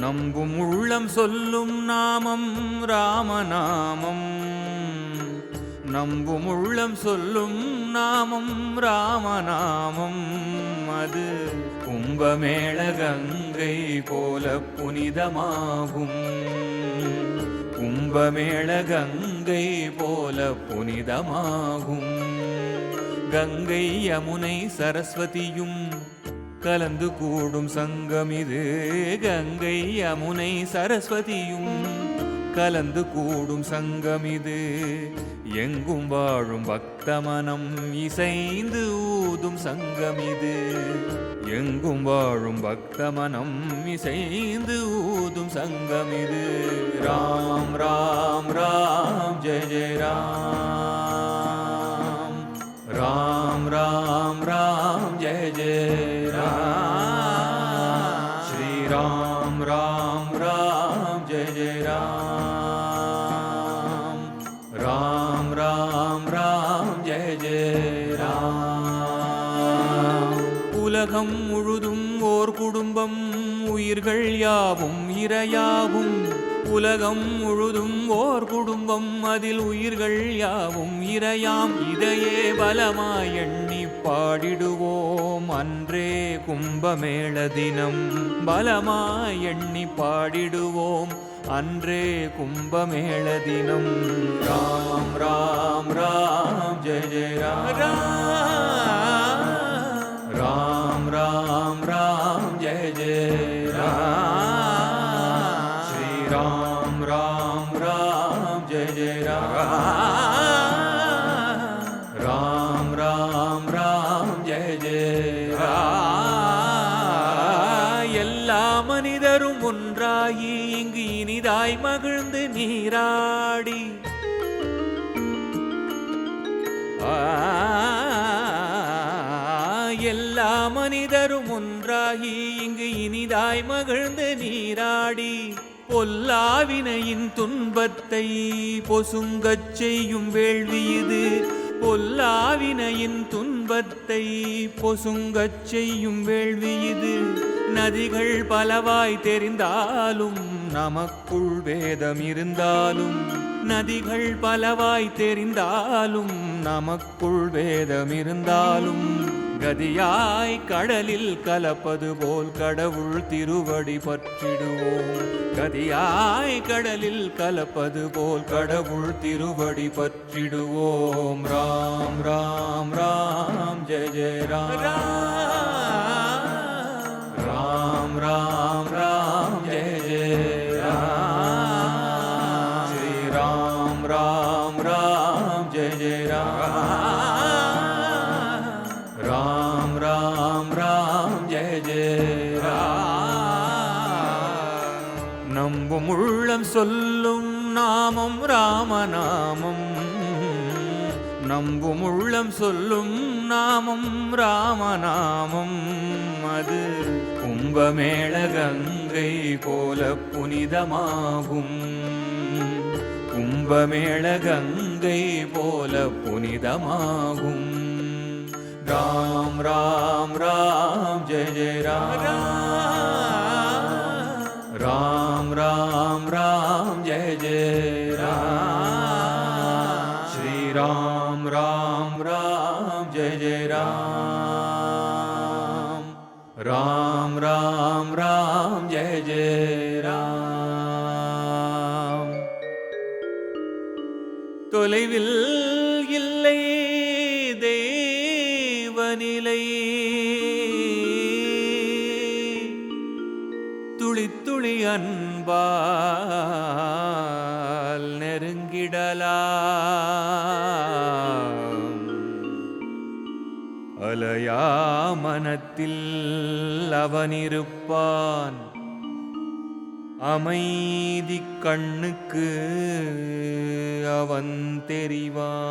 நம்பும் உள்ளம் சொல்லும் நாமம் ராமநாமம். நம்பும் உள்ளம் சொல்லும் நாமம் ராமநாமம். அது கும்பமேள கங்கை போல புனிதமாகும். கும்பமேள கங்கை போல புனிதமாகும். கங்கை யமுனை சரஸ்வதியும் கலந்து கூடும் சங்கம் இது. கங்கை யமுனை சரஸ்வதியும் கலந்து கூடும் சங்கம் இது. எங்கும் வாழும் பக்தமனம் இசைந்து ஊதும் சங்கம் இது. எங்கும் வாழும் பக்தமனம் இசைந்து ஊதும் சங்கம் இது. ராம் ராம் ராம் ஜெய ஜெய ராம். ராம் ராம் ராம் ஜெய ஜெய ராம். ஸ்ரீ ராம் ராம் ராம் ஜெய ஜெய ராம். ராம் ராம் ராம் ஜெய ஜெய ராம். உலகம் முழுதும் ஓர் குடும்பம், உயிர்கள் யாவும் இரையாகும். உலகம் முழுதும் ஓர் குடும்பம், அதில் உயிர்கள் யாவும் இரையாம். இதையே பலமாய் எண்ணி பாடிடுவோம் அன்றே கும்பமேள தினம். பலமாய் எண்ணி பாடிடுவோம் அன்றே கும்பமேள தினம். ராம் ராம் ராம் ஜெய ஜெய ராம். ராம் ராம் ராம் ஜெய ஜெய ராம். ஸ்ரீ ராம் ராம் ராம் ஜெய ஜெய ராம். ராம் ராம் ராம் ஜெய ஜெய ராம். எல்லா மனிதரும் ஒன்றாகி இங்கு இனிதாய் மகிழ்ந்து நீராடி எல்லா மனிதரும் ஒன்றாகி இங்கு இனிதாய் மகிழ்ந்து நீராடி பொல்லாவினையின் துன்பத்தை பொசுங்கச் செய்யும் வேள்வி இது. பொல்லாவினையின் துன்பத்தை பொசுங்கச் செய்யும் வேள்வி இது. நதிகள் பலவாய் தெரிந்தாலும் நமக்குள் வேதம் இருந்தாலும். நதிகள் பலவாய் தெரிந்தாலும் நமக்குள் வேதம் இருந்தாலும். கதியாய் கடலில் கலப்பது போல் கடவுள் திருவடி பற்றிடுவோம். கதியாய் கடலில் கலப்பது போல் கடவுள் திருவடி பற்றிடுவோம். ராம் ராம் ராம் ஜெய ஜெய ராம். ராம் ராம் ராம் ஜெய ஜெய ராம். ஸ்ரீ ராம் ராம் ராம் ஜெய ஜெய ராம். ராம் ராம் ராம் ஜெய ஜெய ராம். நம்பும் உள்ளம் சொல்லும் நாமம் ராமநாமம். நம்பும் உள்ளம் சொல்லும் நாமம் ராமநாமம். அது கும்பமேள கங்கை போல புனிதமாகும். கும்பமேள கங்கை போல புனிதமாகும். ராம் ராம் ராம் ஜெய ஜெய ராம். ராம் ராம் ராம் ஜெய ஜெய ராம். ஸ்ரீ ராம் ராம் ராம் ஜெய ஜெய ராம். ராம் ராம் ராம் ஜெய ஜெய ராம். தொலைவில் இல்லை தேவநிலை, துளி துளி அன்பால் நெருங்கிடலாம். அலையா மனத்தில் அவனிருப்பான். அமைதி கண்ணுக்கு அவன் தெரிவான்.